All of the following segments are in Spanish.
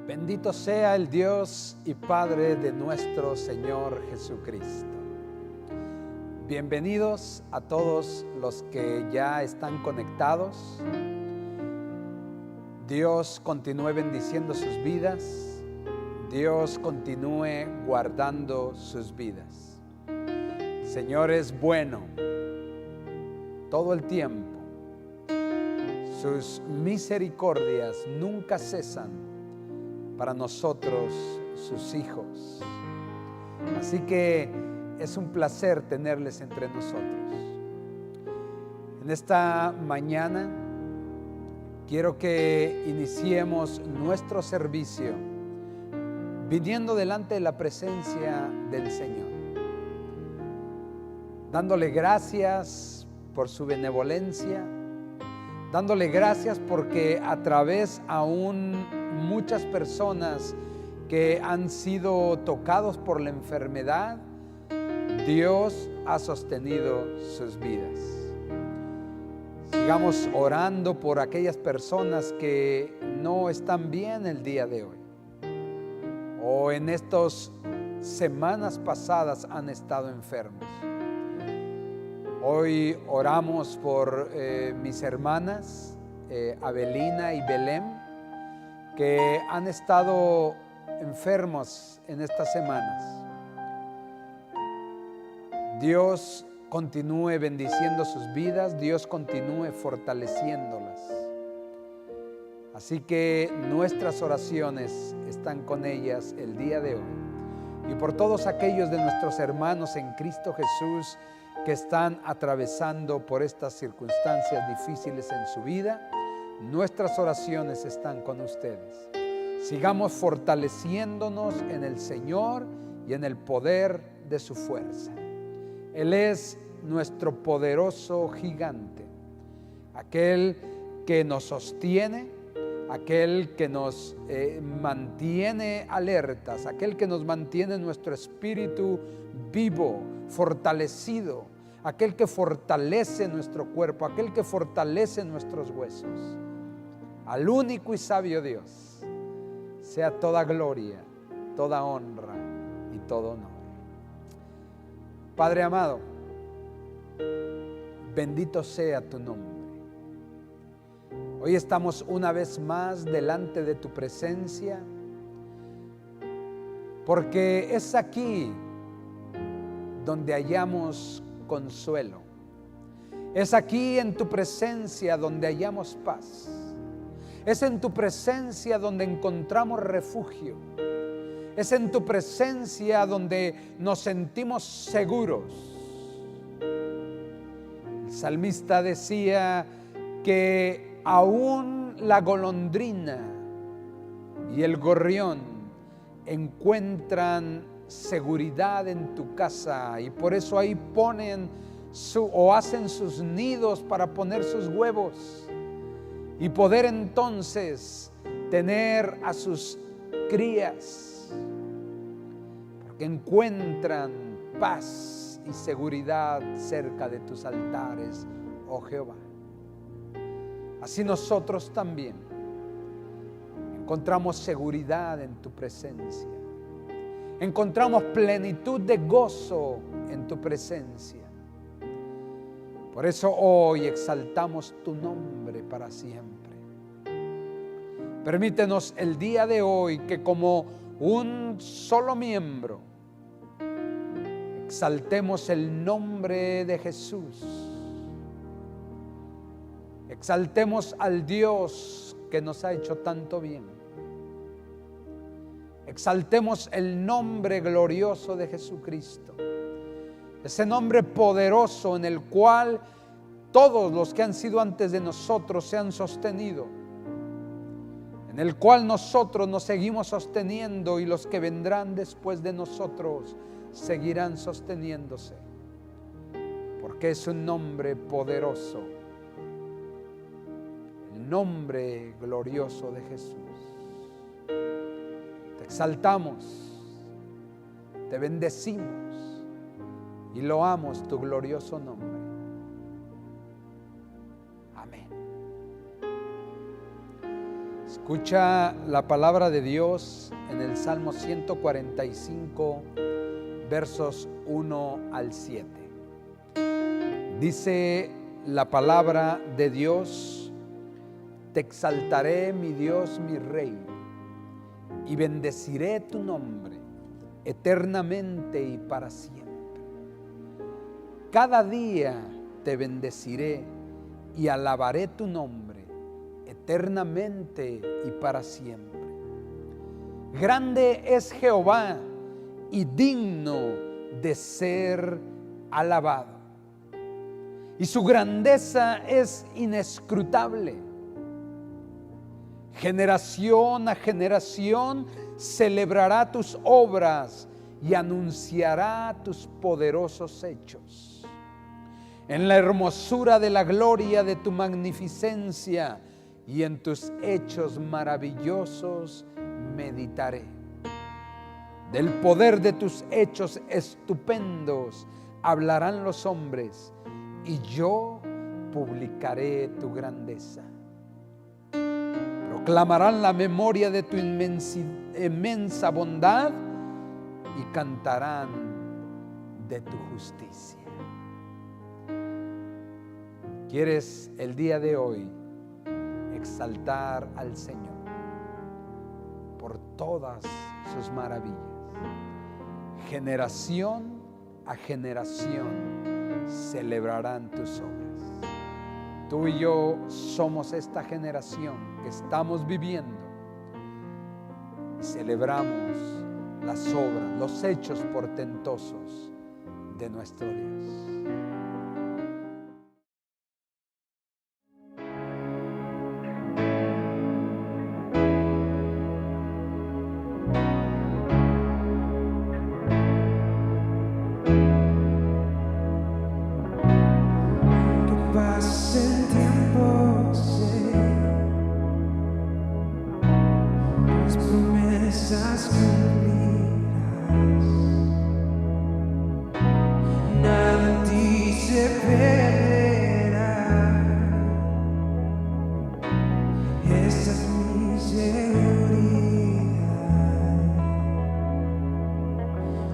Bendito sea el Dios y Padre de nuestro Señor Jesucristo. Bienvenidos a todos los que ya están conectados. Dios continúe bendiciendo sus vidas. Dios continúe guardando sus vidas. El Señor es bueno todo el tiempo. Sus misericordias nunca cesan para nosotros, sus hijos. Así que es un placer tenerles entre nosotros. En esta mañana quiero que iniciemos nuestro servicio viniendo delante de la presencia del Señor, dándole gracias por su benevolencia, dándole gracias porque a través aún muchas personas que han sido tocados por la enfermedad, Dios ha sostenido sus vidas. Sigamos orando por aquellas personas que no están bien el día de hoy o en estas semanas pasadas han estado enfermos. Hoy oramos por mis hermanas Abelina y Belén, que han estado enfermos en estas semanas. Dios continúe bendiciendo sus vidas, Dios continúe fortaleciéndolas. Así que nuestras oraciones están con ellas el día de hoy. Y por todos aquellos de nuestros hermanos en Cristo Jesús que están atravesando por estas circunstancias difíciles en su vida, nuestras oraciones están con ustedes. Sigamos fortaleciéndonos en el Señor y en el poder de su fuerza. Él es nuestro poderoso gigante, aquel que nos sostiene, aquel que nos mantiene alertas, aquel que nos mantiene nuestro espíritu vivo, fortalecido, aquel que fortalece nuestro cuerpo, aquel que fortalece nuestros huesos. Al único y sabio Dios sea toda gloria, toda honra y todo honor. Padre amado, bendito sea tu nombre. Hoy estamos una vez más delante de tu presencia, porque es aquí donde hallamos consuelo. Es aquí en tu presencia donde hallamos paz. Es en tu presencia donde encontramos refugio. Es en tu presencia donde nos sentimos seguros. El salmista decía que aún la golondrina y el gorrión encuentran seguridad en tu casa, y por eso ahí ponen hacen sus nidos para poner sus huevos y poder entonces tener a sus crías, porque encuentran paz y seguridad cerca de tus altares, oh Jehová. Así nosotros también encontramos seguridad en tu presencia. Encontramos plenitud de gozo en tu presencia. Por eso hoy exaltamos tu nombre para siempre. Permítenos el día de hoy que como un solo miembro exaltemos el nombre de Jesús. Exaltemos al Dios que nos ha hecho tanto bien. Exaltemos el nombre glorioso de Jesucristo, ese nombre poderoso en el cual todos los que han sido antes de nosotros se han sostenido, en el cual nosotros nos seguimos sosteniendo y los que vendrán después de nosotros seguirán sosteniéndose, porque es un nombre poderoso, el nombre glorioso de Jesús. Te exaltamos, te bendecimos y loamos tu glorioso nombre. Amén. Escucha la palabra de Dios en el Salmo 145, versos 1 al 7. Dice la palabra de Dios: te exaltaré, mi Dios, mi Rey, y bendeciré tu nombre eternamente y para siempre. Cada día te bendeciré y alabaré tu nombre eternamente y para siempre. Grande es Jehová y digno de ser alabado, y su grandeza es inescrutable. Generación a generación celebrará tus obras y anunciará tus poderosos hechos. En la hermosura de la gloria de tu magnificencia y en tus hechos maravillosos meditaré. Del poder de tus hechos estupendos hablarán los hombres, y yo publicaré tu grandeza. Proclamarán la memoria de tu inmensa bondad y cantarán de tu justicia. ¿Quieres el día de hoy exaltar al Señor por todas sus maravillas? Generación a generación celebrarán tus obras. Tú y yo somos esta generación que estamos viviendo y celebramos las obras, los hechos portentosos de nuestro Dios.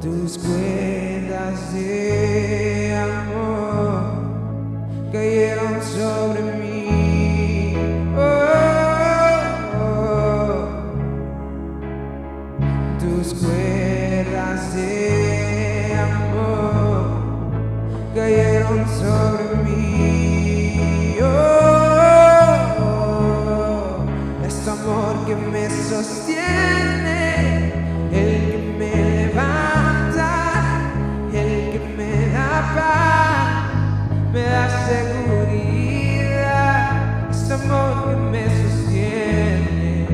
Tus cuerdas de amor cayeron sobre mí. Tus cuerdas de amor cayeron sobre mí. Este amor que me sostiene, el que me levanta, el que me da paz, me da seguridad. Este amor que me sostiene,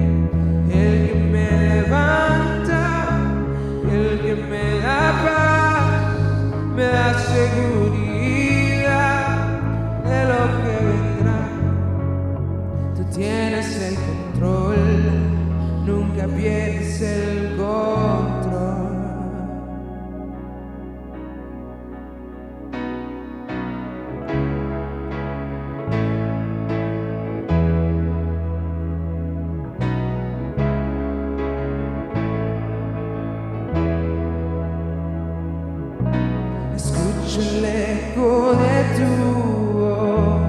el que me levanta, el que me da paz, me da seguridad de lo que vendrá. Tú tienes el control, nunca pierdes el control. Escucho el eco de tu voz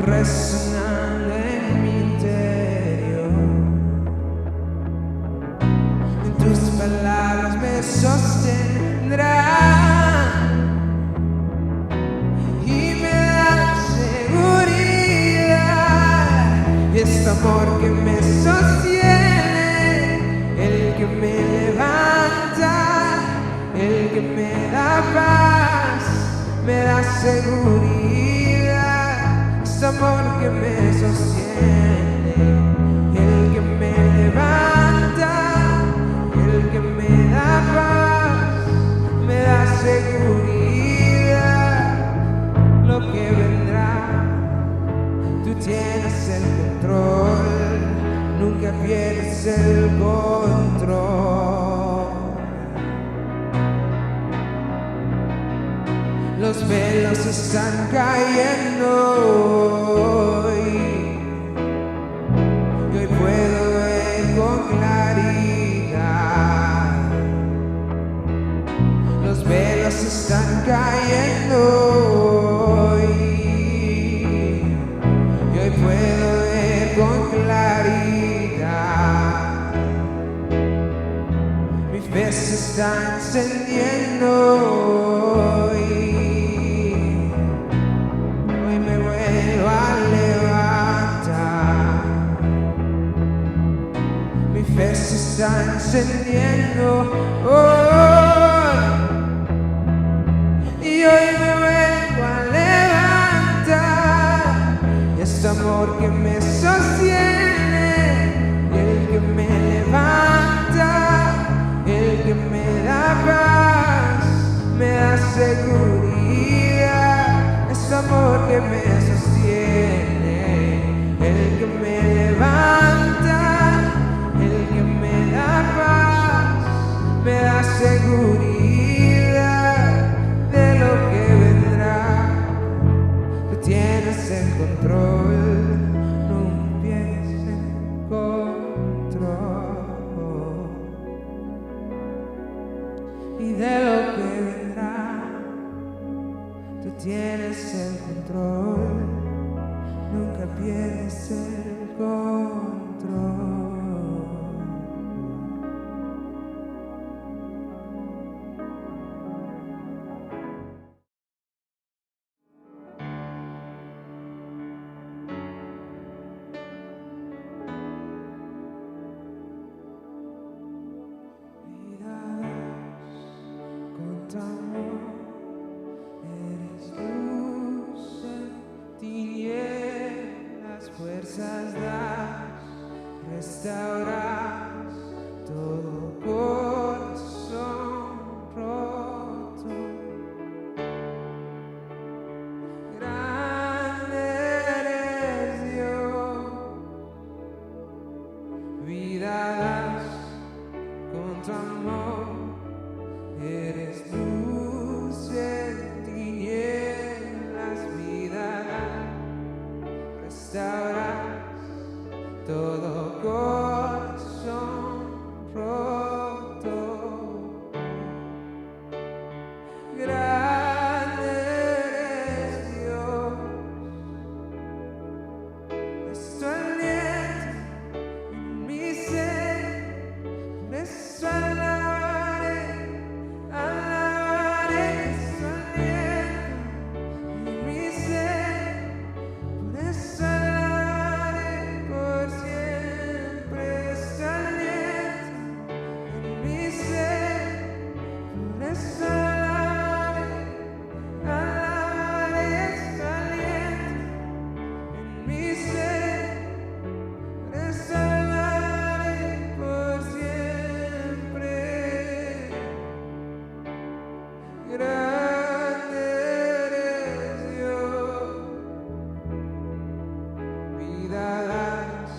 resonando en mi interior. Tus palabras me sostendrán y me dan seguridad. Este amor que me sostiene, el que me levanta, el que me da paz, me da seguridad. Este amor que me sostiene, el que me levanta, el que me da paz, me da seguridad. Lo que vendrá, tú tienes el control, nunca pierdes el control. Los velos están cayendo hoy puedo ver con claridad. Los velos están cayendo hoy, y hoy puedo ver con claridad. Mi fe se está encendiendo hoy, hoy me vuelvo a levantar. Mi fe se está encendiendo hoy, y hoy me vuelvo a levantar. Y este amor que me sostiene, y el que me levanta, el que me da paz, me da seguridad. Este amor que me sostiene, el que me levanta, el que me da paz, me da seguridad de lo que vendrá. Tú tienes el control, no pierdes el control, y de lo que vendrá. Tú tienes el control, nunca pierdes el control. Con tu amor eres luz en tinieblas, fuerzas das, restauras todo corazón roto. Grande eres Dios, vida das con tu amor. Eres luz en tinieblas, vida restauras todo corazón roto. Grande eres Dios, es tu aliento en mi ser, por eso alabaré. Alabaré su aliento en mi ser, por eso alabaré por siempre su aliento en mi ser, por eso alabaré, alabaré su aliento en mi ser, por eso alabaré por siempre. Grande eres Dios, vida das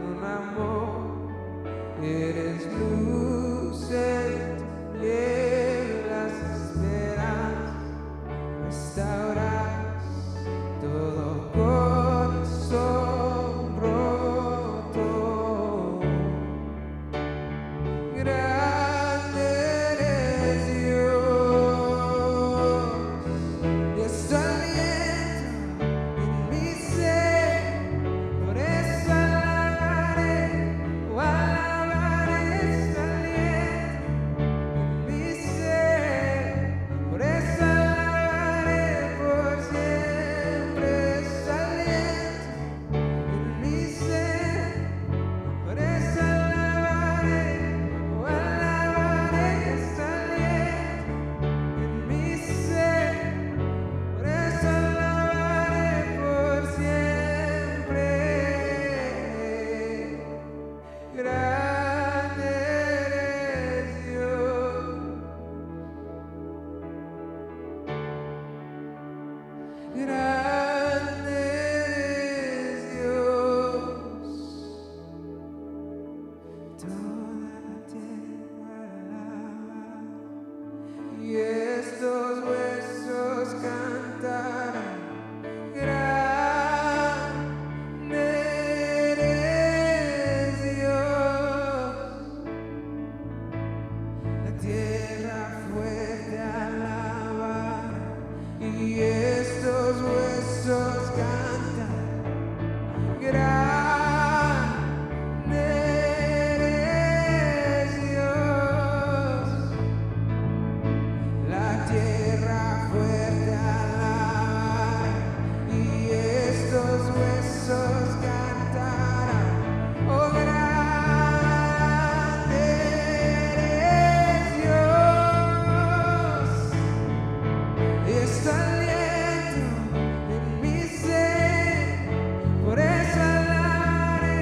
con amor, eres luz en tinieblas, esperas, restauras todo corazón roto. Grande eres Dios, y es tu aliento en mi ser, por eso alabaré, alabaré su aliento en mi ser, por eso alabaré por siempre su aliento en mi ser, por eso alabaré, alabaré su aliento en mi ser, por eso alabaré por siempre. Grande eres Dios, grande eres Dios. Toda la tierra alaba, y estos huesos cantarán. Grande eres y estos huesos cantan. Grande eres Dios, la tierra fuerte alabará y estos huesos cantarán. Oh, grande eres Dios, está aliento en mi ser, por eso alabaré,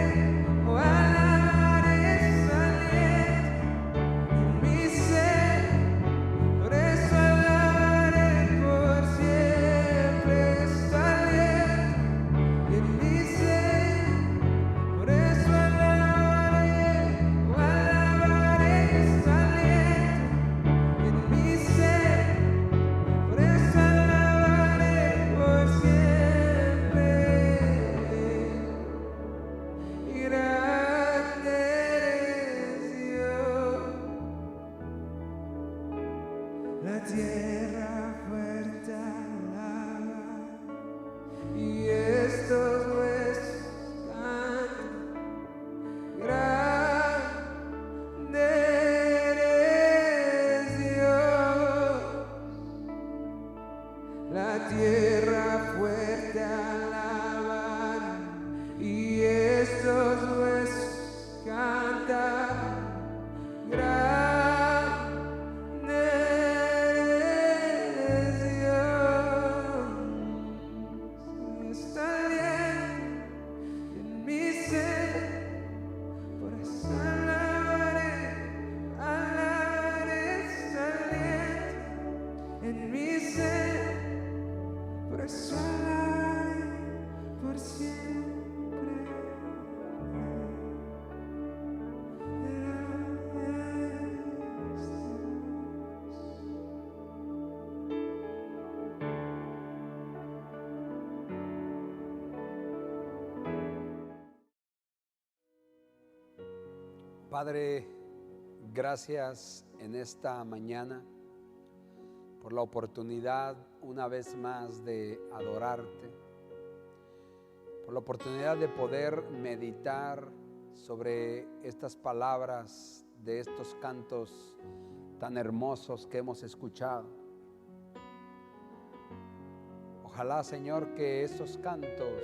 oh, alabaré, está aliento en mi ser, por eso alabaré por siempre, está aliento en mi ser, por eso alabaré, oh, alabaré, está aliento en mi ser, por eso alabaré por siempre. Y grande eres Dios, la tierra fuerte alaba y estos huesos cantan. Grande eres Dios, la tierra fuerte alabará y estos huesos cantan. Grande eres Dios, está aliento en mi ser, por eso alabaré, alabaré, está aliento en mi ser, por eso alabaré por siempre. Padre, gracias en esta mañana por la oportunidad una vez más de adorarte, por la oportunidad de poder meditar sobre estas palabras de estos cantos tan hermosos que hemos escuchado. Ojalá, Señor, que esos cantos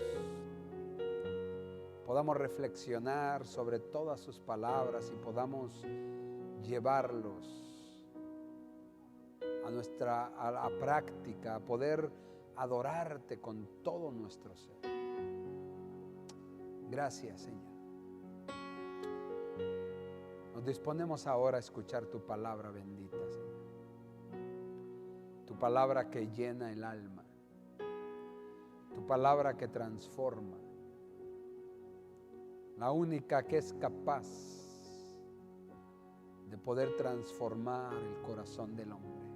podamos reflexionar sobre todas sus palabras y podamos llevarlos a la práctica, a poder adorarte con todo nuestro ser. Gracias, Señor. Nos disponemos ahora a escuchar tu palabra bendita, Señor. Tu palabra que llena el alma, tu palabra que transforma, la única que es capaz de poder transformar el corazón del hombre.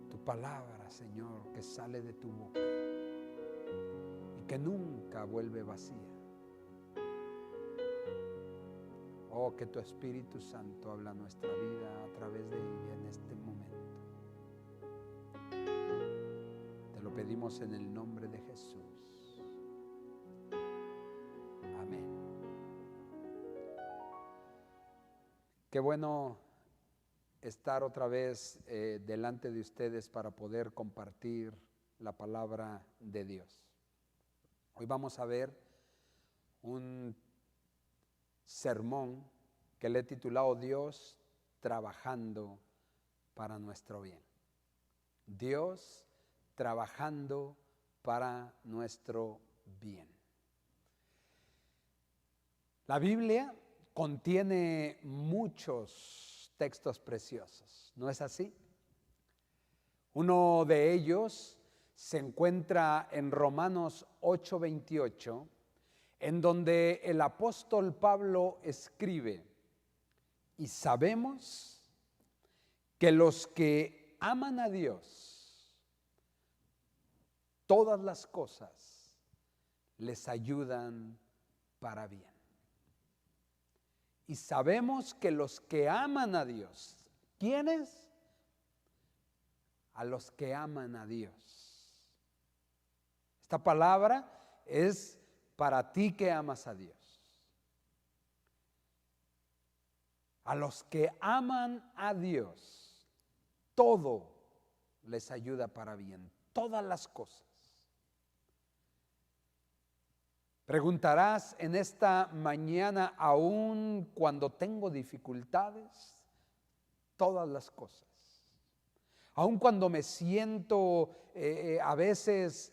Tu palabra, Señor, que sale de tu boca y que nunca vuelve vacía. Oh, que tu Espíritu Santo habla nuestra vida a través de ella en este momento. Te lo pedimos en el nombre de Jesús. Amén. Qué bueno estar otra vez delante de ustedes para poder compartir la palabra de Dios. Hoy vamos a ver un sermón que le he titulado Dios trabajando para nuestro bien. Dios trabajando para nuestro bien. La Biblia contiene muchos textos preciosos, ¿no es así? Uno de ellos se encuentra en Romanos 8:28, en donde el apóstol Pablo escribe: y sabemos que los que aman a Dios, todas las cosas les ayudan para bien. Y sabemos que los que aman a Dios, ¿quiénes? a los que aman a Dios. Esta palabra es para ti que amas a Dios. A los que aman a Dios, todo les ayuda para bien, todas las cosas. Preguntarás en esta mañana, aún cuando tengo dificultades, todas las cosas. Aun cuando me siento a veces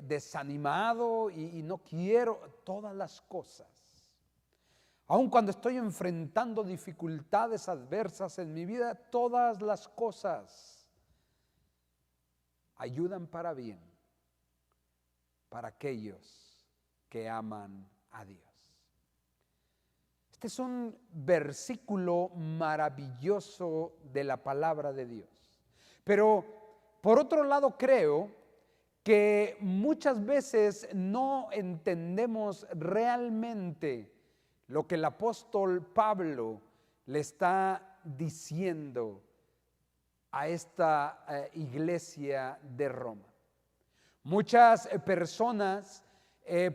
desanimado y no quiero, todas las cosas. Aun cuando estoy enfrentando dificultades adversas en mi vida, todas las cosas ayudan para bien para aquellos que aman a Dios. Este es un versículo maravilloso de la palabra de Dios. Pero por otro lado creo que muchas veces no entendemos realmente lo que el apóstol Pablo le está diciendo a esta iglesia de Roma. Muchas personas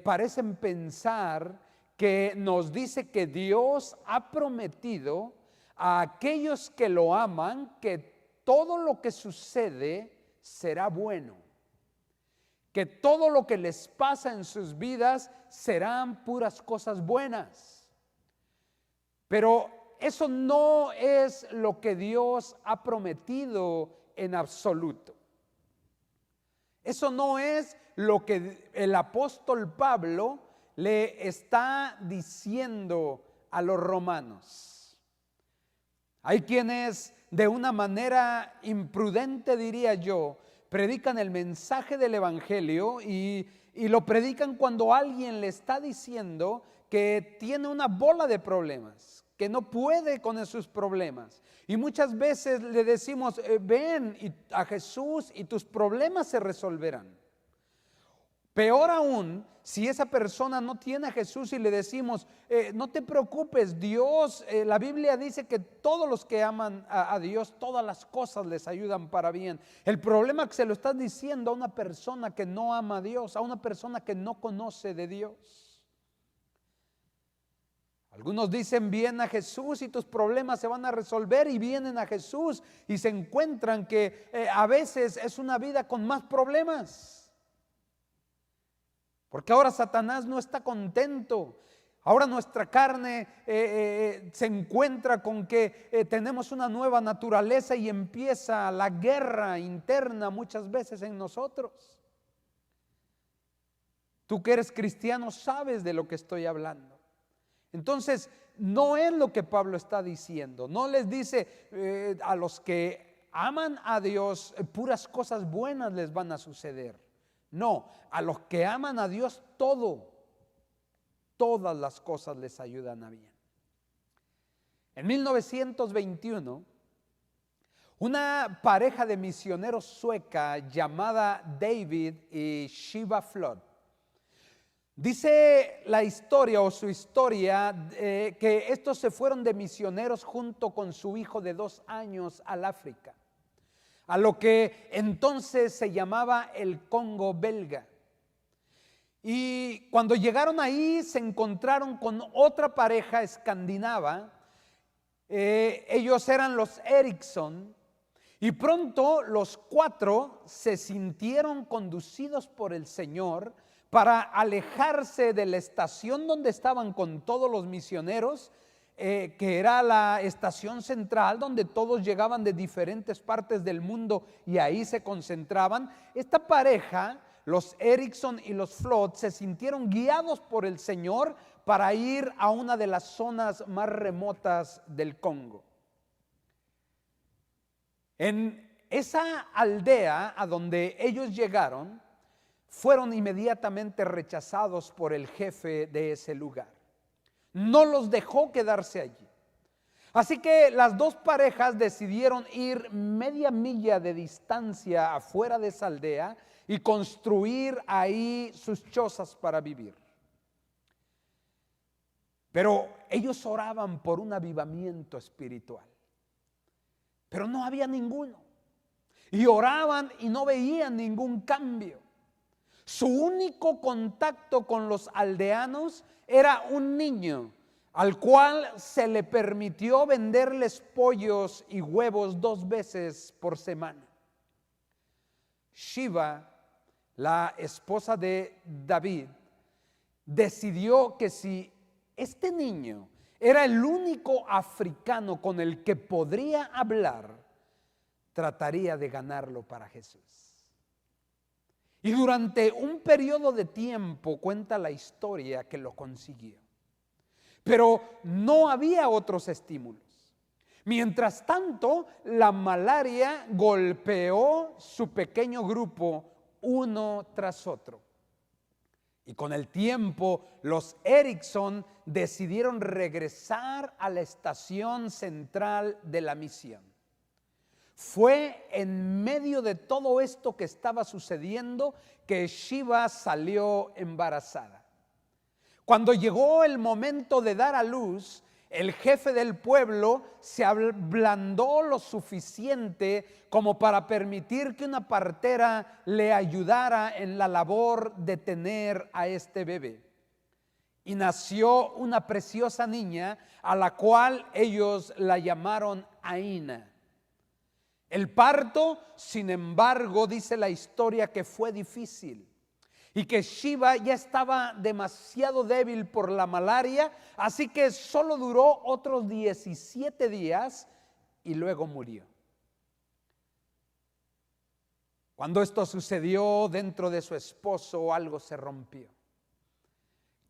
parecen pensar que nos dice que Dios ha prometido a aquellos que lo aman que todo lo que sucede será bueno, que todo lo que les pasa en sus vidas serán puras cosas buenas. Pero eso no es lo que Dios ha prometido en absoluto. Eso no es lo que el apóstol Pablo le está diciendo a los romanos. Hay quienes de una manera imprudente, diría yo, predican el mensaje del evangelio y lo predican cuando alguien le está diciendo que tiene una bola de problemas, que no puede con esos problemas. Y muchas veces le decimos, ven a Jesús y tus problemas se resolverán. Peor aún, si esa persona no tiene a Jesús y le decimos, no te preocupes, Dios, la Biblia dice que todos los que aman a Dios, todas las cosas les ayudan para bien. El problema es que se lo estás diciendo a una persona que no ama a Dios, a una persona que no conoce de Dios. Algunos dicen, ven a Jesús y tus problemas se van a resolver, y vienen a Jesús y se encuentran que a veces es una vida con más problemas. Porque ahora Satanás no está contento. Ahora nuestra carne se encuentra con que tenemos una nueva naturaleza y empieza la guerra interna muchas veces en nosotros. Tú que eres cristiano sabes de lo que estoy hablando. Entonces, no es lo que Pablo está diciendo. No les dice a los que aman a Dios, puras cosas buenas les van a suceder. No, a los que aman a Dios todas las cosas les ayudan a bien. En 1921, una pareja de misioneros sueca llamada David y Shiva Flood, dice la historia o su historia que estos se fueron de misioneros junto con su hijo de 2 años al África, a lo que entonces se llamaba el Congo belga. Y cuando llegaron ahí se encontraron con otra pareja escandinava. Ellos eran los Eriksson, y pronto los 4 se sintieron conducidos por el Señor para alejarse de la estación donde estaban con todos los misioneros, que era la estación central donde todos llegaban de diferentes partes del mundo y ahí se concentraban. Esta pareja, los Eriksson y los Flood, se sintieron guiados por el Señor para ir a una de las zonas más remotas del Congo. En esa aldea a donde ellos llegaron, fueron inmediatamente rechazados por el jefe de ese lugar. No los dejó quedarse allí. Así que las 2 parejas decidieron ir media milla de distancia afuera de esa aldea y construir ahí sus chozas para vivir. Pero ellos oraban por un avivamiento espiritual, pero no había ninguno. y oraban y no veían ningún cambio. Su único contacto con los aldeanos era un niño al cual se le permitió venderles pollos y huevos 2 veces por semana. Shiva, la esposa de David, decidió que si este niño era el único africano con el que podría hablar, trataría de ganarlo para Jesús. Y durante un periodo de tiempo cuenta la historia que lo consiguió. Pero no había otros estímulos. Mientras tanto, la malaria golpeó su pequeño grupo uno tras otro. Y con el tiempo, los Erickson decidieron regresar a la estación central de la misión. Fue en medio de todo esto que estaba sucediendo que Shiva salió embarazada. Cuando llegó el momento de dar a luz, el jefe del pueblo se ablandó lo suficiente como para permitir que una partera le ayudara en la labor de tener a este bebé. Y nació una preciosa niña a la cual ellos la llamaron Aina. El parto, sin embargo, dice la historia que fue difícil y que Shiva ya estaba demasiado débil por la malaria, así que solo duró otros 17 días y luego murió. Cuando esto sucedió, dentro de su esposo algo se rompió.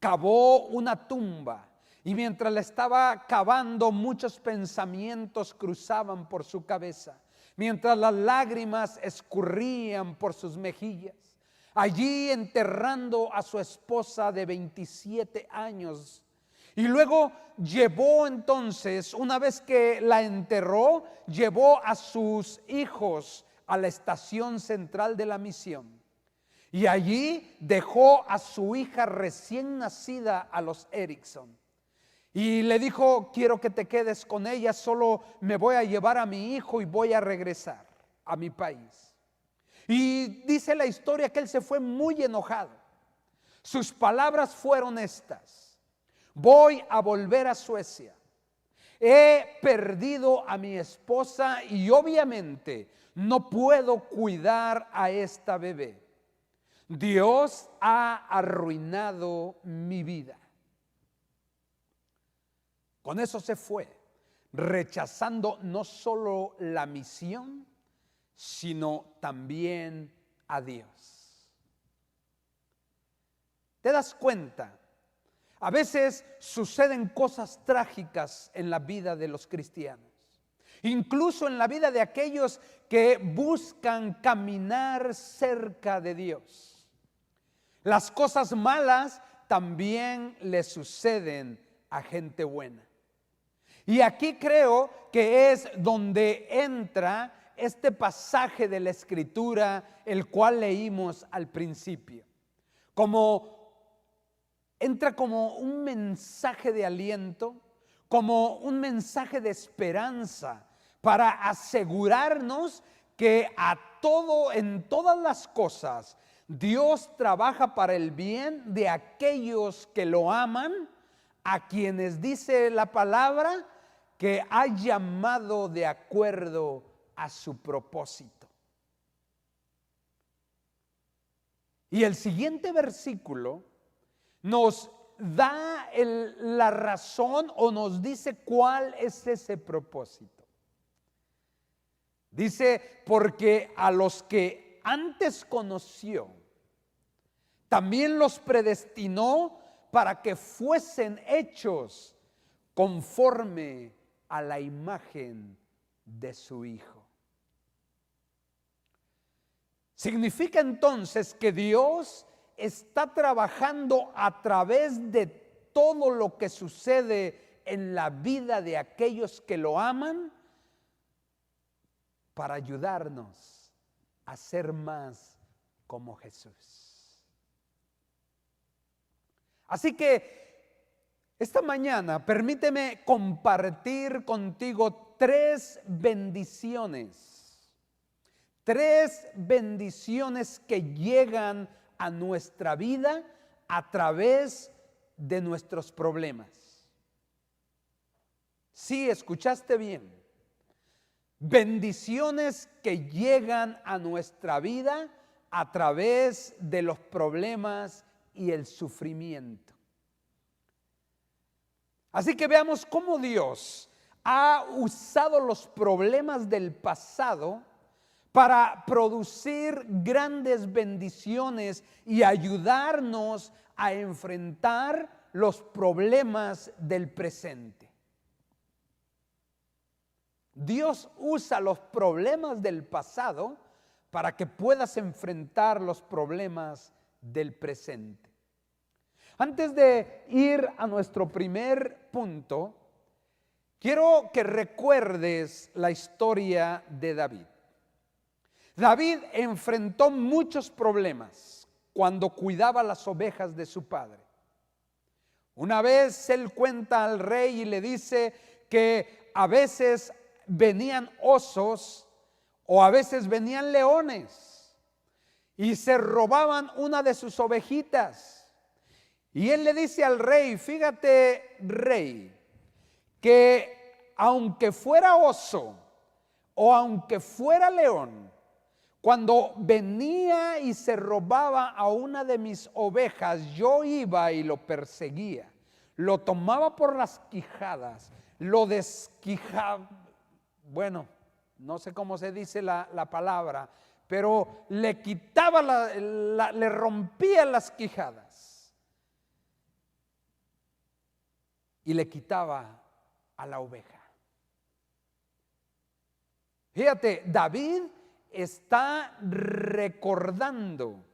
Cavó una tumba y mientras la estaba cavando, muchos pensamientos cruzaban por su cabeza, mientras las lágrimas escurrían por sus mejillas. Allí enterrando a su esposa de 27 años. Y luego llevó entonces, una vez que la enterró, llevó a sus hijos a la estación central de la misión. Y allí dejó a su hija recién nacida a los Erickson. Y le dijo: quiero que te quedes con ella, solo me voy a llevar a mi hijo y voy a regresar a mi país. Y dice la historia que él se fue muy enojado. Sus palabras fueron estas: voy a volver a Suecia. He perdido a mi esposa y obviamente no puedo cuidar a esta bebé. Dios ha arruinado mi vida. Con eso se fue, rechazando no solo la misión, sino también a Dios. ¿Te das cuenta? A veces suceden cosas trágicas en la vida de los cristianos, incluso en la vida de aquellos que buscan caminar cerca de Dios. Las cosas malas también le suceden a gente buena. Y aquí creo que es donde entra este pasaje de la Escritura, el cual leímos al principio. Entra como un mensaje de aliento, como un mensaje de esperanza, para asegurarnos que en todas las cosas, Dios trabaja para el bien de aquellos que lo aman, a quienes dice la palabra que ha llamado de acuerdo a su propósito. Y el siguiente versículo nos da la razón o nos dice cuál es ese propósito. Dice: porque a los que antes conoció, también los predestinó para que fuesen hechos conforme a la imagen de su Hijo. Significa entonces que Dios está trabajando a través de todo lo que sucede en la vida de aquellos que lo aman para ayudarnos a ser más como Jesús. Así que esta mañana permíteme compartir contigo 3 bendiciones, 3 bendiciones que llegan a nuestra vida a través de nuestros problemas. Sí, escuchaste bien. Bendiciones que llegan a nuestra vida a través de los problemas y el sufrimiento. Así que veamos cómo Dios ha usado los problemas del pasado para producir grandes bendiciones y ayudarnos a enfrentar los problemas del presente. Dios usa los problemas del pasado para que puedas enfrentar los problemas del presente. Antes de ir a nuestro primer punto, quiero que recuerdes la historia de David. David enfrentó muchos problemas cuando cuidaba las ovejas de su padre. Una vez él cuenta al rey y le dice que a veces venían osos o a veces venían leones y se robaban una de sus ovejitas. Y él le dice al rey: fíjate, rey, que aunque fuera oso o aunque fuera león, cuando venía y se robaba a una de mis ovejas, yo iba y lo perseguía, lo tomaba por las quijadas, lo desquijaba, bueno, no sé cómo se dice la palabra, pero le quitaba, le rompía las quijadas y le quitaba a la oveja. Fíjate, David está recordando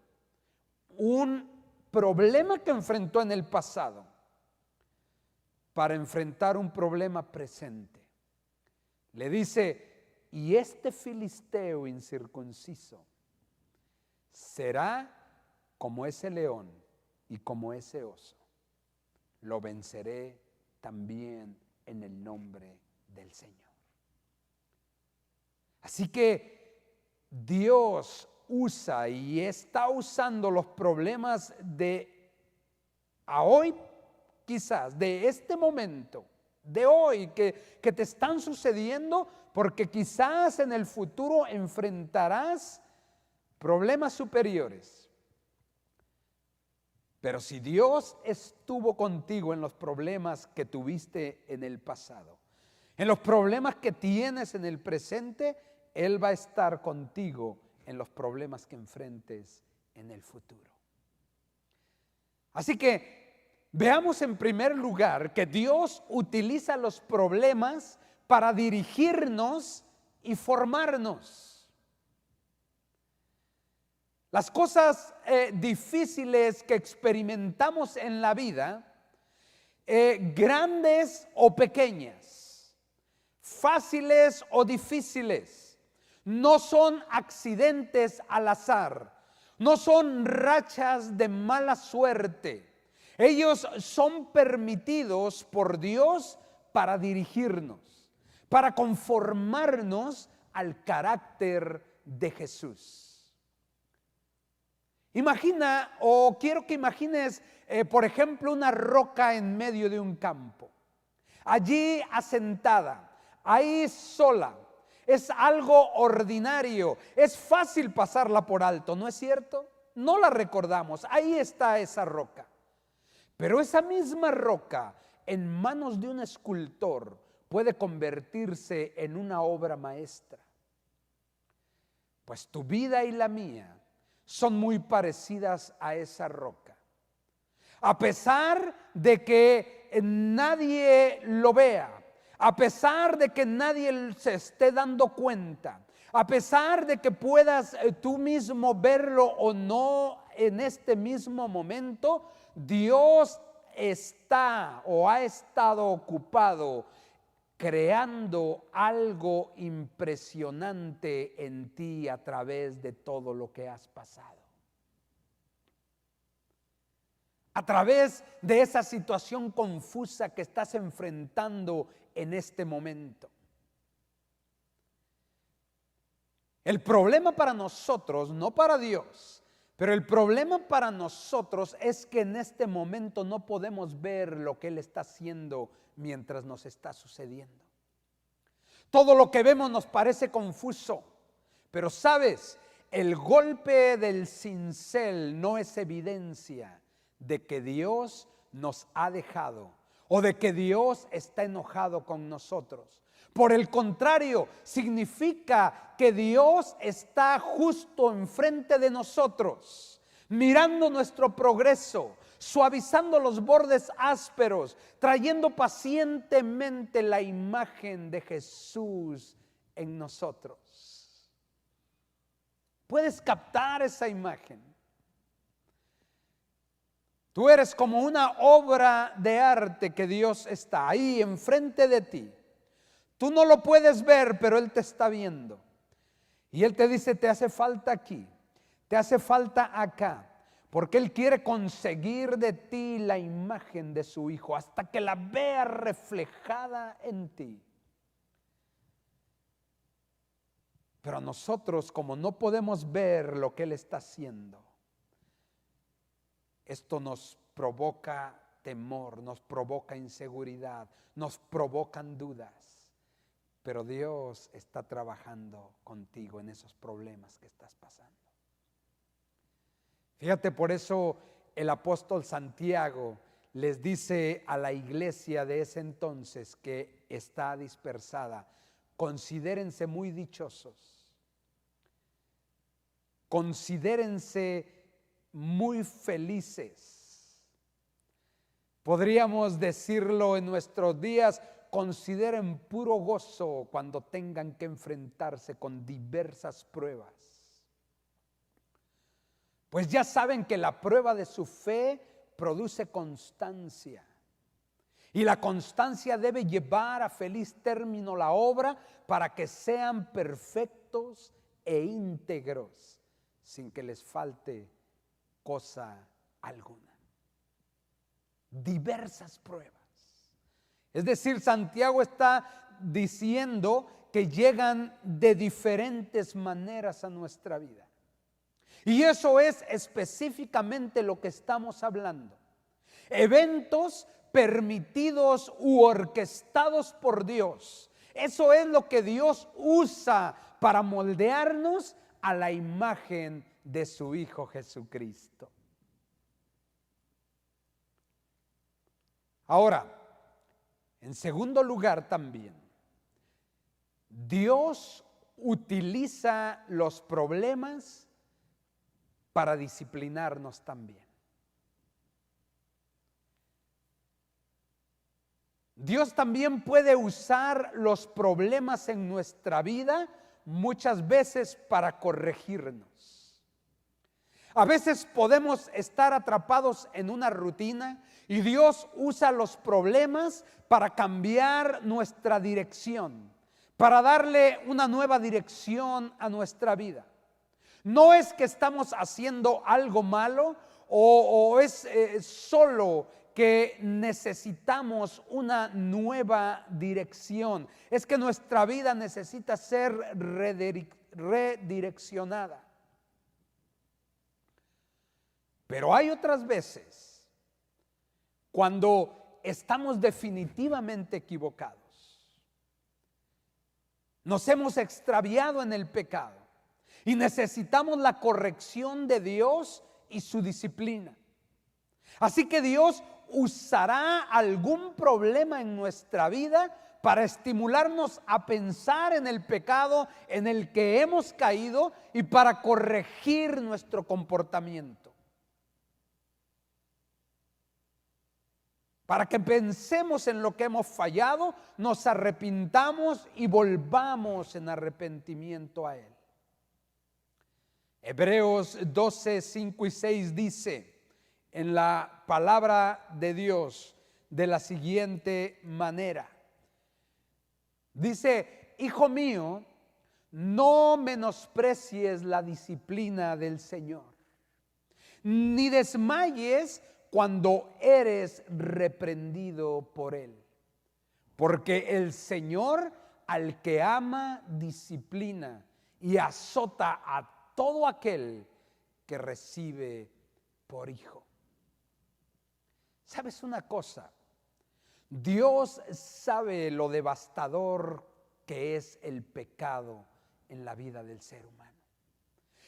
un problema que enfrentó en el pasado para enfrentar un problema presente. Le dice: y este filisteo incircunciso será como ese león y como ese oso. Lo venceré también en el nombre del Señor. Así que Dios usa y está usando los problemas de a hoy, quizás de este momento, de hoy que te están sucediendo, porque quizás en el futuro enfrentarás problemas superiores. Pero si Dios estuvo contigo en los problemas que tuviste en el pasado, en los problemas que tienes en el presente, Él va a estar contigo en los problemas que enfrentes en el futuro. Así que veamos en primer lugar que Dios utiliza los problemas para dirigirnos y formarnos. Las cosas difíciles que experimentamos en la vida, grandes o pequeñas, fáciles o difíciles, no son accidentes al azar, no son rachas de mala suerte. Ellos son permitidos por Dios para dirigirnos, para conformarnos al carácter de Jesús. Imagina, o quiero que imagines, por ejemplo, una roca en medio de un campo, allí asentada, ahí sola. Es algo ordinario, es fácil pasarla por alto, ¿no es cierto? No la recordamos, ahí está esa roca. Pero esa misma roca en manos de un escultor puede convertirse en una obra maestra. Pues tu vida y la mía son muy parecidas a esa roca. A pesar de que nadie lo vea, a pesar de que nadie se esté dando cuenta, a pesar de que puedas tú mismo verlo o no en este mismo momento, Dios está o ha estado ocupado creando algo impresionante en ti a través de todo lo que has pasado. A través de esa situación confusa que estás enfrentando en este momento. El problema para nosotros, no para Dios, pero el problema para nosotros es que en este momento no podemos ver lo que Él está haciendo mientras nos está sucediendo. Todo lo que vemos nos parece confuso, pero sabes, el golpe del cincel no es evidencia de que Dios nos ha dejado o de que Dios está enojado con nosotros. Por el contrario, significa que Dios está justo enfrente de nosotros, mirando nuestro progreso, suavizando los bordes ásperos, trayendo pacientemente la imagen de Jesús en nosotros. ¿Puedes captar esa imagen? Tú eres como una obra de arte que Dios está ahí enfrente de ti. Tú no lo puedes ver, pero Él te está viendo. Y Él te dice, te hace falta aquí, te hace falta acá. Porque Él quiere conseguir de ti la imagen de su Hijo hasta que la vea reflejada en ti. Pero nosotros, como no podemos ver lo que Él está haciendo, esto nos provoca temor, nos provoca inseguridad, nos provocan dudas. Pero Dios está trabajando contigo en esos problemas que estás pasando. Fíjate, por eso el apóstol Santiago les dice a la iglesia de ese entonces que está dispersada: considérense muy dichosos, considérense muy felices. Podríamos decirlo en nuestros días: consideren puro gozo cuando tengan que enfrentarse con diversas pruebas. Pues ya saben que la prueba de su fe produce constancia. Y la constancia debe llevar a feliz término la obra para que sean perfectos e íntegros, sin que les falte cosa alguna. Diversas pruebas. Es decir, Santiago está diciendo que llegan de diferentes maneras a nuestra vida. Y eso es específicamente lo que estamos hablando. Eventos permitidos u orquestados por Dios. Eso es lo que Dios usa para moldearnos a la imagen de su Hijo Jesucristo. Ahora, en segundo lugar también, Dios utiliza los problemas para disciplinarnos también. Dios también puede usar los problemas en nuestra vida muchas veces para corregirnos. A veces podemos estar atrapados en una rutina y Dios usa los problemas para cambiar nuestra dirección, para darle una nueva dirección a nuestra vida. No es que estamos haciendo algo malo o es solo que necesitamos una nueva dirección. Es que nuestra vida necesita ser redireccionada. Pero hay otras veces cuando estamos definitivamente equivocados. Nos hemos extraviado en el pecado y necesitamos la corrección de Dios y su disciplina. Así que Dios usará algún problema en nuestra vida para estimularnos a pensar en el pecado en el que hemos caído y para corregir nuestro comportamiento. Para que pensemos en lo que hemos fallado, nos arrepintamos y volvamos en arrepentimiento a Él. Hebreos 12, 5 y 6 dice en la palabra de Dios de la siguiente manera. Dice: hijo mío, no menosprecies la disciplina del Señor, ni desmayes cuando eres reprendido por Él. Porque el Señor al que ama disciplina y azota a todo aquel que recibe por hijo. ¿Sabes una cosa? Dios sabe lo devastador que es el pecado en la vida del ser humano.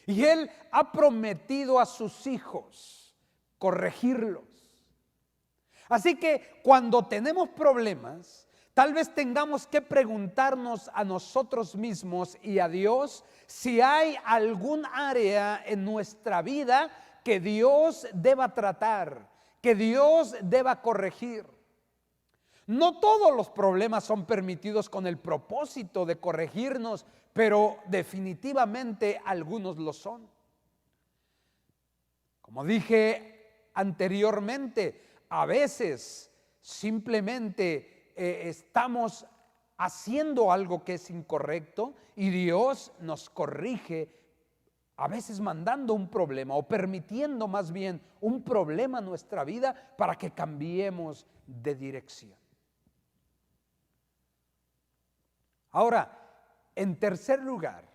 Y Él ha prometido a sus hijos corregirlos. Así que cuando tenemos problemas, tal vez tengamos que preguntarnos a nosotros mismos y a Dios si hay algún área en nuestra vida que Dios deba tratar, que Dios deba corregir. No todos los problemas son permitidos con el propósito de corregirnos, pero definitivamente algunos lo son. Como dije anteriormente, a veces simplemente estamos haciendo algo que es incorrecto y Dios nos corrige, a veces mandando un problema o permitiendo más bien un problema en nuestra vida para que cambiemos de dirección. Ahora, en tercer lugar,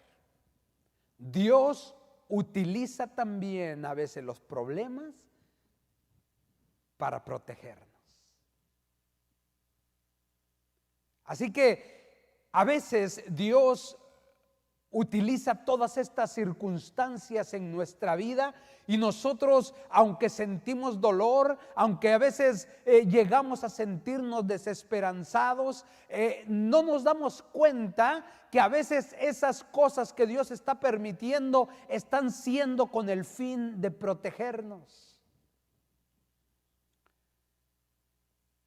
Dios utiliza también a veces los problemas para protegernos. Así que a veces Dios utiliza todas estas circunstancias en nuestra vida y nosotros, aunque sentimos dolor, aunque a veces llegamos a sentirnos desesperanzados, no nos damos cuenta que a veces esas cosas que Dios está permitiendo están siendo con el fin de protegernos.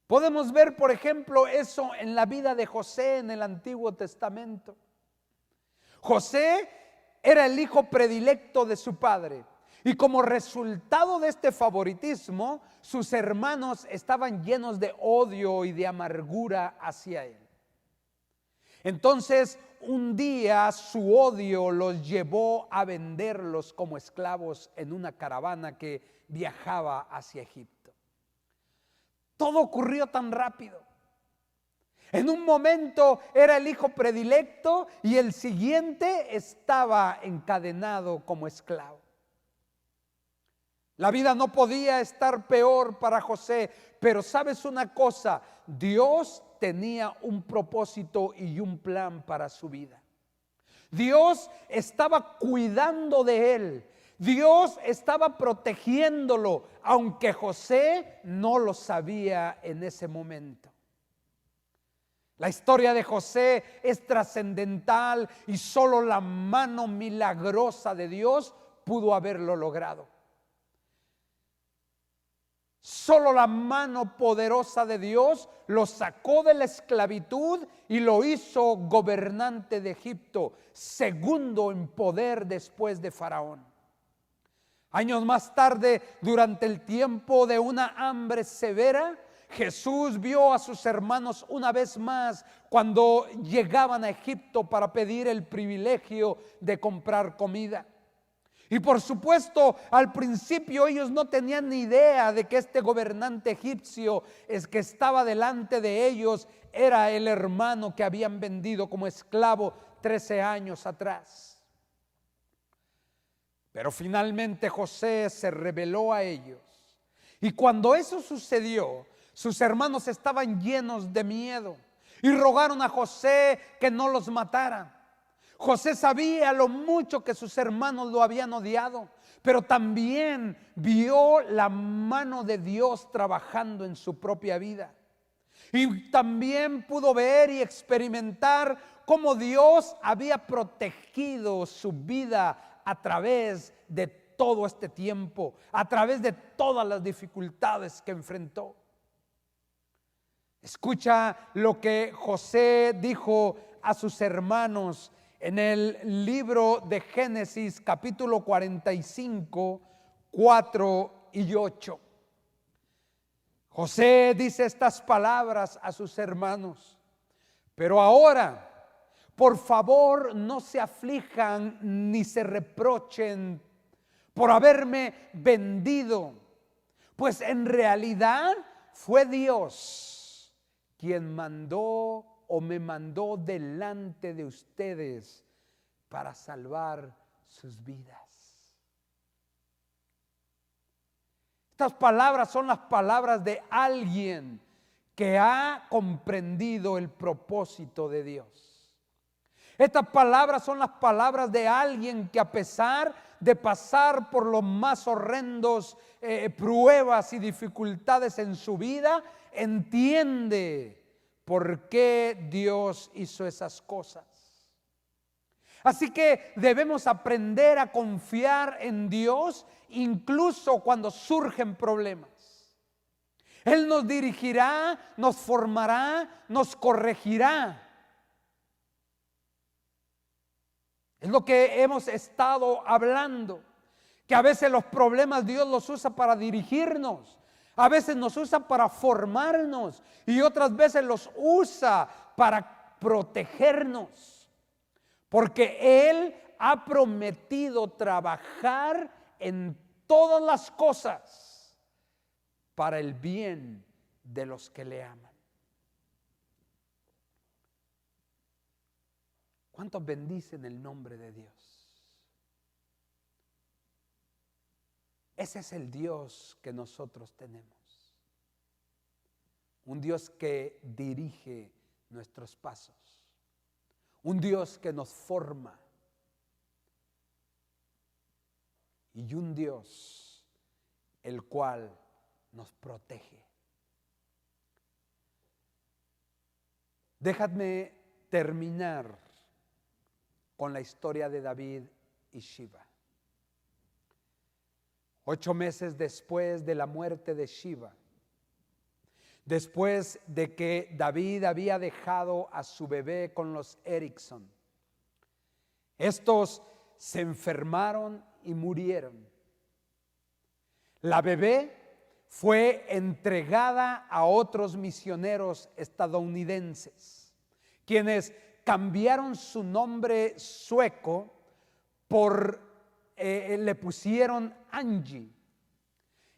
Podemos ver, por ejemplo, eso en la vida de José en el Antiguo Testamento. José era el hijo predilecto de su padre y como resultado de este favoritismo, sus hermanos estaban llenos de odio y de amargura hacia él. Entonces, un día su odio los llevó a venderlos como esclavos en una caravana que viajaba hacia Egipto. Todo ocurrió tan rápido. En un momento era el hijo predilecto y el siguiente estaba encadenado como esclavo. La vida no podía estar peor para José, pero ¿sabes una cosa? Dios tenía un propósito y un plan para su vida. Dios estaba cuidando de él. Dios estaba protegiéndolo, aunque José no lo sabía en ese momento. La historia de José es trascendental y solo la mano milagrosa de Dios pudo haberlo logrado. Solo la mano poderosa de Dios lo sacó de la esclavitud y lo hizo gobernante de Egipto, segundo en poder después de Faraón. Años más tarde, durante el tiempo de una hambre severa, Jesús vio a sus hermanos una vez más cuando llegaban a Egipto para pedir el privilegio de comprar comida. Y por supuesto, al principio ellos no tenían ni idea de que este gobernante egipcio que estaba delante de ellos era el hermano que habían vendido como esclavo 13 años atrás. Pero finalmente José se reveló a ellos. Y cuando eso sucedió, sus hermanos estaban llenos de miedo y rogaron a José que no los matara. José sabía lo mucho que sus hermanos lo habían odiado, pero también vio la mano de Dios trabajando en su propia vida. Y también pudo ver y experimentar cómo Dios había protegido su vida a través de todo este tiempo, a través de todas las dificultades que enfrentó. Escucha lo que José dijo a sus hermanos en el libro de Génesis, capítulo 45, 4 y 8. José dice estas palabras a sus hermanos: pero ahora, por favor, no se aflijan ni se reprochen por haberme vendido, pues en realidad fue Dios quien mandó o me mandó delante de ustedes para salvar sus vidas. Estas palabras son las palabras de alguien que ha comprendido el propósito de Dios. Estas palabras son las palabras de alguien que, a pesar de pasar por los más horrendos pruebas y dificultades en su vida, entiende por qué Dios hizo esas cosas. Así que debemos aprender a confiar en Dios incluso cuando surgen problemas. Él nos dirigirá, nos formará, nos corregirá. Es lo que hemos estado hablando, que a veces los problemas Dios los usa para dirigirnos, a veces nos usa para formarnos y otras veces los usa para protegernos, porque Él ha prometido trabajar en todas las cosas para el bien de los que le aman. ¿Cuántos bendicen el nombre de Dios? Ese es el Dios que nosotros tenemos. Un Dios que dirige nuestros pasos. Un Dios que nos forma. Y un Dios el cual nos protege. Déjame terminar con la historia de David y Sheba. 8 meses después de la muerte de Sheba, después de que David había dejado a su bebé con los Erickson, estos se enfermaron y murieron. La bebé fue entregada a otros misioneros estadounidenses, quienes cambiaron su nombre sueco le pusieron Angie,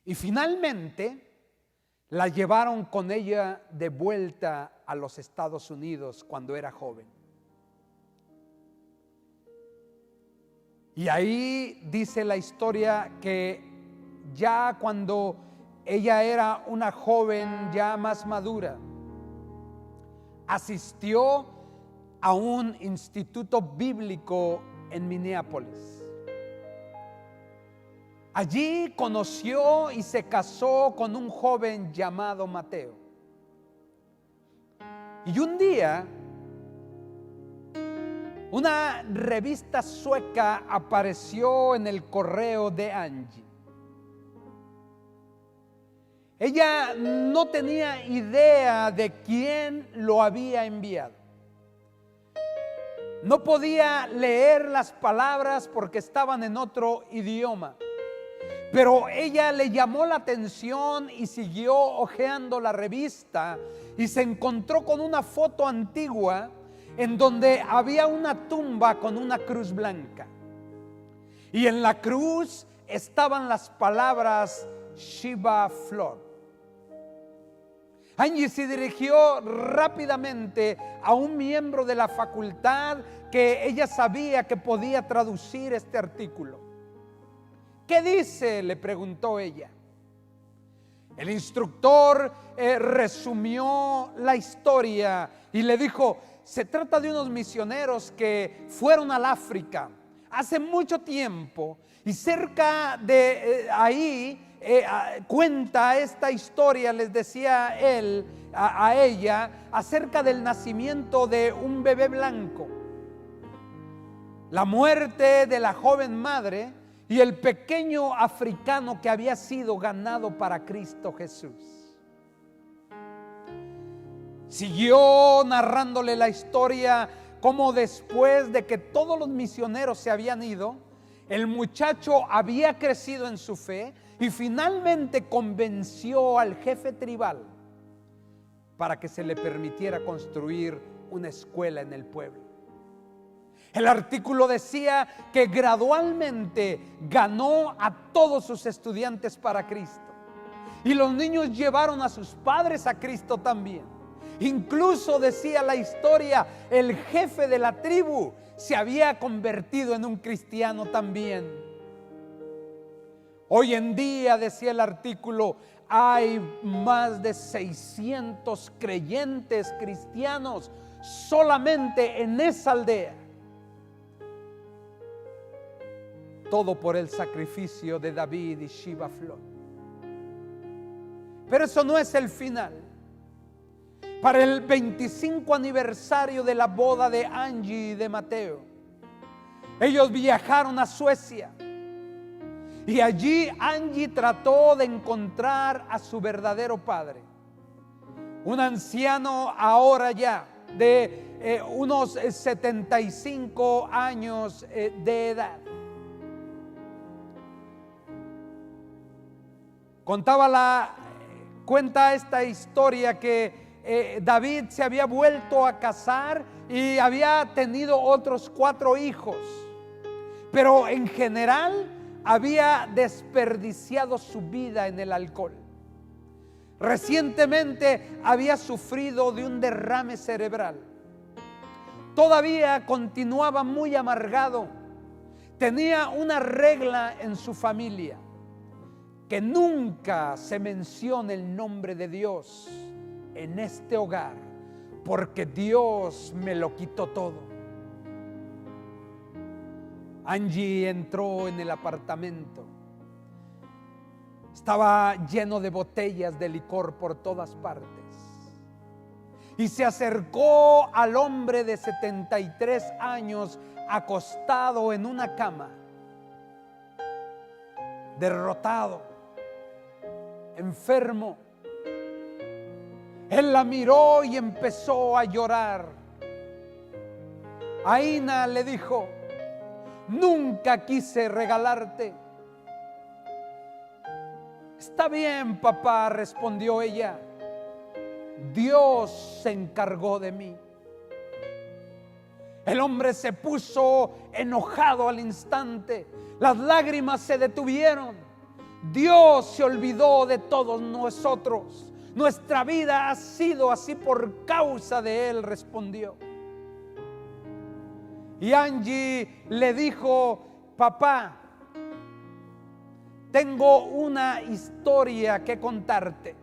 y finalmente la llevaron con ella de vuelta a los Estados Unidos cuando era joven. Y ahí dice la historia que ya cuando ella era una joven ya más madura, asistió a un instituto bíblico en Minneapolis. Allí conoció y se casó con un joven llamado Mateo. Y un día, una revista sueca apareció en el correo de Angie. Ella no tenía idea de quién lo había enviado. No podía leer las palabras porque estaban en otro idioma. Pero ella le llamó la atención y siguió hojeando la revista y se encontró con una foto antigua en donde había una tumba con una cruz blanca. Y en la cruz estaban las palabras Sheba Flor. Angie se dirigió rápidamente a un miembro de la facultad que ella sabía que podía traducir este artículo. ¿Qué dice?, le preguntó ella. El instructor resumió la historia y le dijo: se trata de unos misioneros que fueron al África hace mucho tiempo, y cerca de ahí cuenta esta historia, les decía él a ella, acerca del nacimiento de un bebé blanco, la muerte de la joven madre y el pequeño africano que había sido ganado para Cristo Jesús. Siguió narrándole la historia, cómo después de que todos los misioneros se habían ido, el muchacho había crecido en su fe y finalmente convenció al jefe tribal para que se le permitiera construir una escuela en el pueblo. El artículo decía que gradualmente ganó a todos sus estudiantes para Cristo, y los niños llevaron a sus padres a Cristo también. Incluso decía la historia, el jefe de la tribu se había convertido en un cristiano también. Hoy en día, decía el artículo, hay más de 600 creyentes cristianos solamente en esa aldea. Todo por el sacrificio de David y Shiva Flor. Pero eso no es el final. Para el 25 aniversario de la boda de Angie y de Mateo, ellos viajaron a Suecia. Y allí Angie trató de encontrar a su verdadero padre. Un anciano ahora ya de unos 75 años de edad. Cuenta esta historia que David se había vuelto a casar y había tenido otros 4 hijos. Pero en general había desperdiciado su vida en el alcohol. Recientemente había sufrido de un derrame cerebral. Todavía continuaba muy amargado. Tenía una regla en su familia: que nunca se mencione el nombre de Dios en este hogar, porque Dios me lo quitó todo. Angie entró en el apartamento. Estaba lleno de botellas de licor por todas partes. Y se acercó al hombre de 73 años acostado en una cama, derrotado, enfermo. Él la miró y empezó a llorar. Aina le dijo: nunca quise regalarte. Está bien, papá, respondió ella. Dios se encargó de mí. El hombre se puso enojado al instante. Las lágrimas se detuvieron. Dios se olvidó de todos nosotros. Nuestra vida ha sido así por causa de Él, respondió. Y Angie le dijo: papá, tengo una historia que contarte.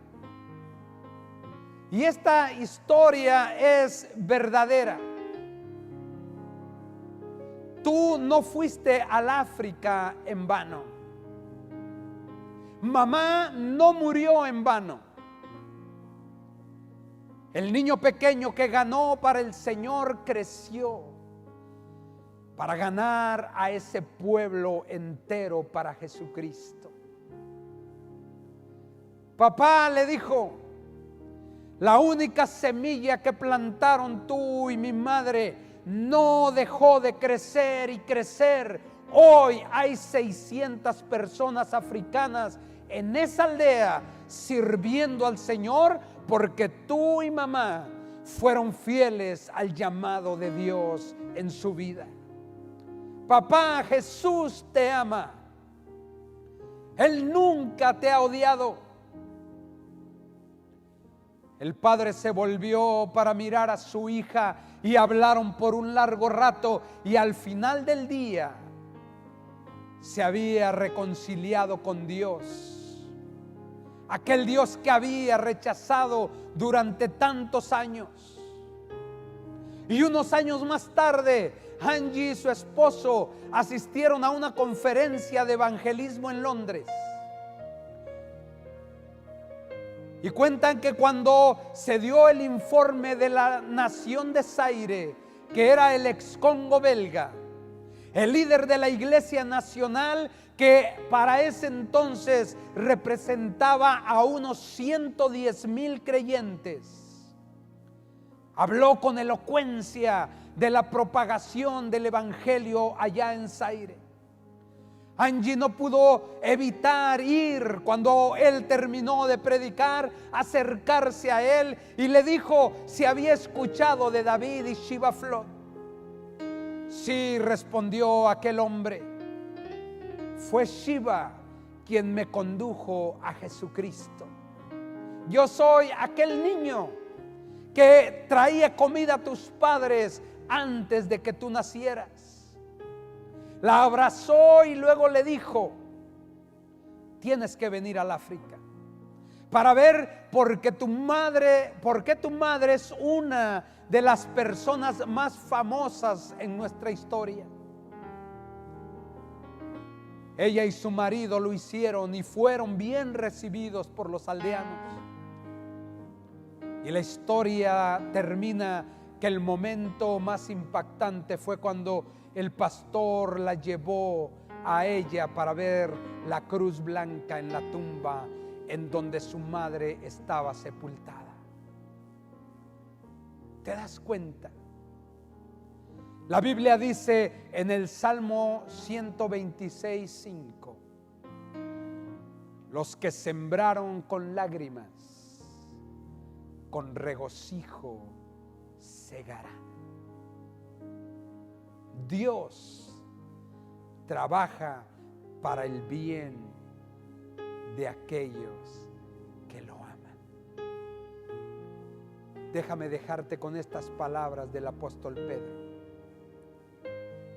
Y esta historia es verdadera. Tú no fuiste al África en vano. Mamá no murió en vano. El niño pequeño que ganó para el Señor creció para ganar a ese pueblo entero para Jesucristo. Papá le dijo: la única semilla que plantaron tú y mi madre no dejó de crecer y crecer. Hoy hay 600 personas africanas en esa aldea sirviendo al Señor, porque tú y mamá fueron fieles al llamado de Dios en su vida. Papá, Jesús te ama. Él nunca te ha odiado. El padre se volvió para mirar a su hija y hablaron por un largo rato, y al final del día se había reconciliado con Dios. Aquel Dios que había rechazado durante tantos años. Y unos años más tarde, Angie y su esposo asistieron a una conferencia de evangelismo en Londres. Y cuentan que cuando se dio el informe de la nación de Zaire, que era el ex Congo belga, el líder de la Iglesia Nacional, que para ese entonces representaba a unos 110,000 creyentes, habló con elocuencia de la propagación del evangelio allá en Zaire. Angie no pudo evitar ir, cuando él terminó de predicar, acercarse a él y le dijo si había escuchado de David y Shiva Flor. Sí, respondió aquel hombre, fue Shiva quien me condujo a Jesucristo. Yo soy aquel niño que traía comida a tus padres antes de que tú nacieras. La abrazó y luego le dijo: tienes que venir al África para ver por qué tu madre es una de las personas más famosas en nuestra historia. Ella y su marido lo hicieron y fueron bien recibidos por los aldeanos. Y la historia termina que el momento más impactante fue cuando el pastor la llevó a ella para ver la cruz blanca en la tumba en donde su madre estaba sepultada. ¿Te das cuenta? La Biblia dice en el Salmo 126:5: los que sembraron con lágrimas, con regocijo segarán. Dios trabaja para el bien de aquellos que lo aman. Déjame dejarte con estas palabras del apóstol Pedro.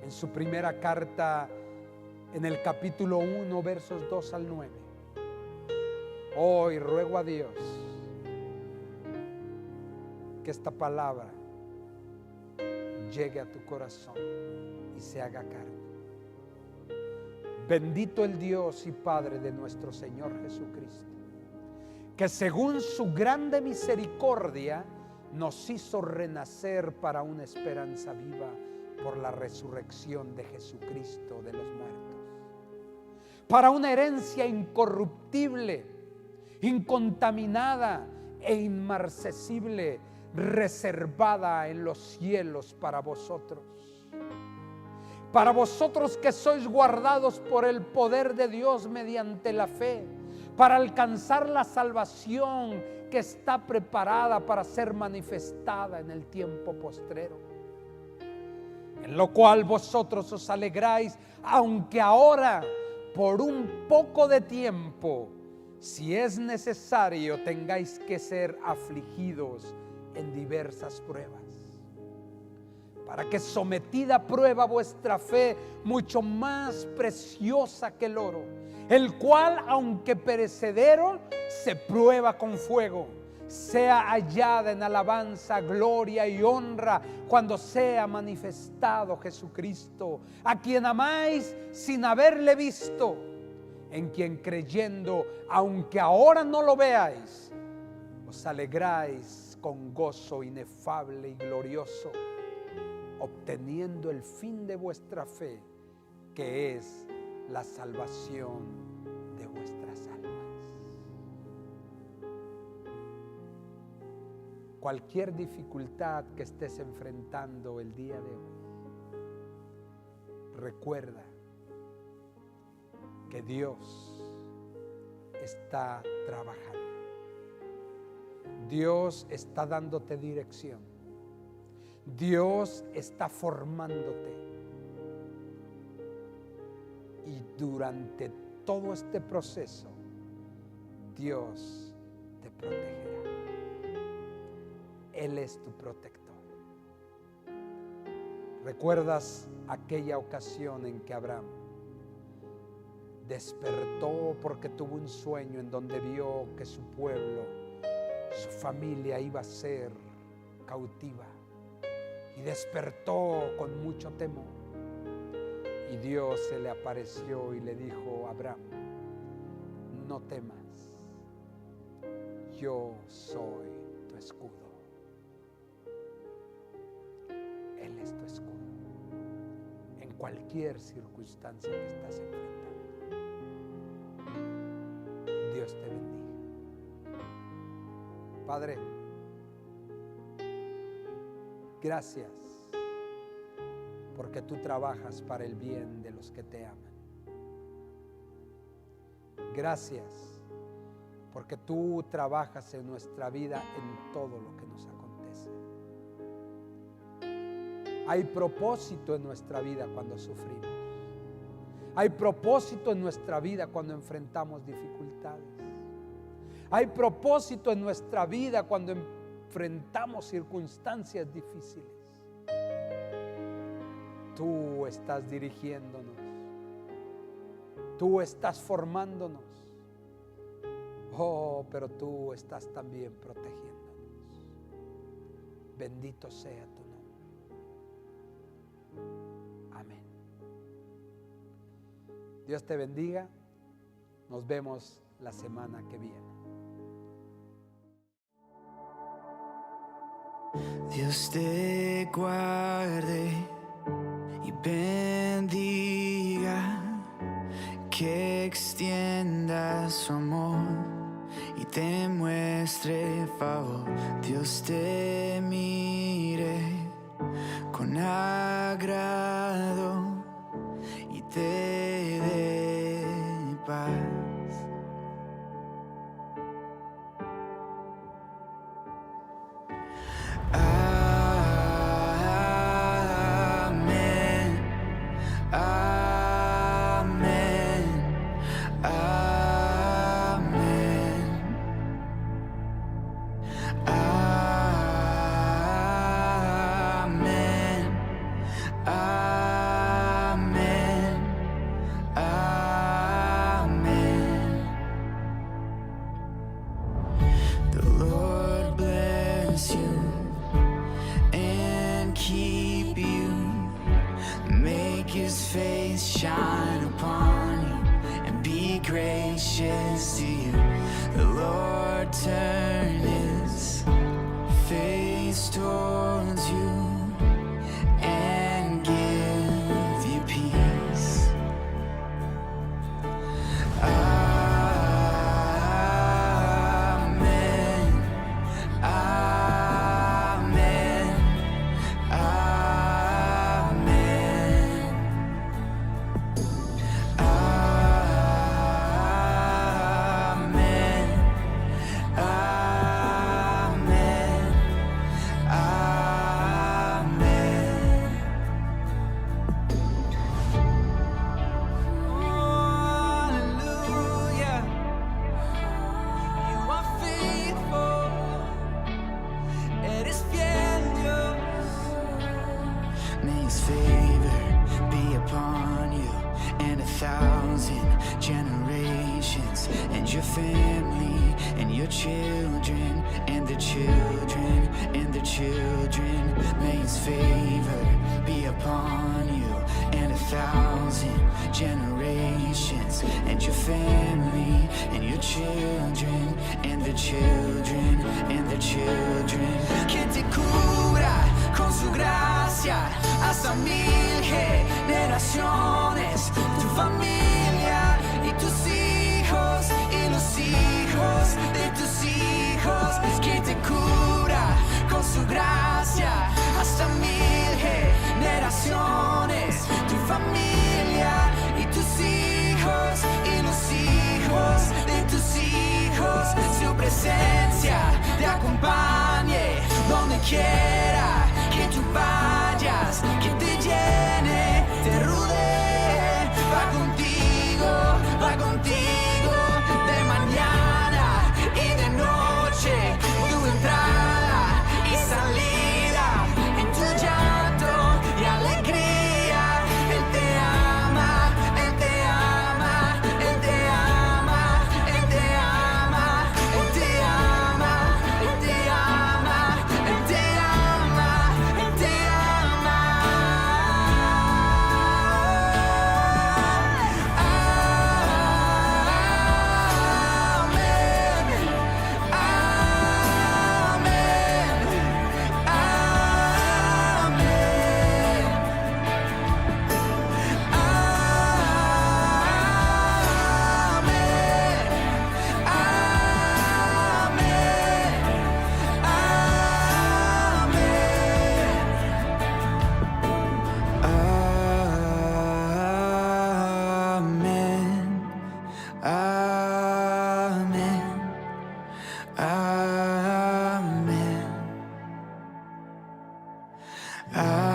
En su primera carta, en el capítulo 1, versos 2 al 9. Hoy ruego a Dios que esta palabra llegue a tu corazón y se haga carne. Bendito el Dios y Padre de nuestro Señor Jesucristo, que según su grande misericordia nos hizo renacer para una esperanza viva por la resurrección de Jesucristo de los muertos, para una herencia incorruptible, incontaminada e inmarcesible, reservada en los cielos para vosotros que sois guardados por el poder de Dios mediante la fe, para alcanzar la salvación que está preparada para ser manifestada en el tiempo postrero, en lo cual vosotros os alegráis, aunque ahora por un poco de tiempo, si es necesario, tengáis que ser afligidos en diversas pruebas, para que sometida a prueba vuestra fe, mucho más preciosa que el oro, el cual aunque perecedero se prueba con fuego, sea hallada en alabanza, gloria y honra cuando sea manifestado Jesucristo, a quien amáis sin haberle visto, en quien creyendo, aunque ahora no lo veáis, os alegráis con gozo inefable y glorioso, obteniendo el fin de vuestra fe, que es la salvación de vuestras almas. Cualquier dificultad que estés enfrentando el día de hoy, recuerda que Dios está trabajando. Dios está dándote dirección. Dios está formándote. Y durante todo este proceso, Dios te protegerá. Él es tu protector. ¿Recuerdas aquella ocasión en que Abraham despertó porque tuvo un sueño en donde vio que su pueblo, su familia iba a ser cautiva? Y despertó con mucho temor. Y Dios se le apareció y le dijo: Abraham, no temas, yo soy tu escudo. Él es tu escudo en cualquier circunstancia que estás enfrentando. Dios te bendiga. Padre, gracias porque tú trabajas para el bien de los que te aman. Gracias porque tú trabajas en nuestra vida en todo lo que nos acontece. Hay propósito en nuestra vida cuando sufrimos. Hay propósito en nuestra vida cuando enfrentamos dificultades. Hay propósito en nuestra vida cuando enfrentamos circunstancias difíciles. tú estás dirigiéndonos, tú estás formándonos. Oh, pero tú estás también protegiéndonos. Bendito sea tu nombre. Amén. Dios te bendiga. Nos vemos la semana que viene. Dios te guarde y bendiga, que extienda su amor y te muestre favor. Dios te mire con agrado y te dé paz. His face shine upon you and be gracious to you. The Lord turn his face towards you and give you peace. Amen. Amen. May his favor be upon you and 1,000 generations, and your family and your children and their children and their children. May his favor be upon you and 1,000 generations, and your family and your children and their children and their children. Que te cubra con su gracia hasta 1000 generaciones, tu familia y tus hijos y los hijos de tus hijos. Que te cubra con su gracia hasta 1000 generaciones, tu familia y tus hijos y los hijos de tus hijos. Su presencia te acompañe donde quiera que tú vayas, que te llene, te rodee, va contigo de mañana y de noche, tu entrada y salida, en tu llanto y alegría. Él te ama, Él te ama, Él te ama, Él te ama, Él te ama, Él te ama, Él te ama, Él te ama. Amen.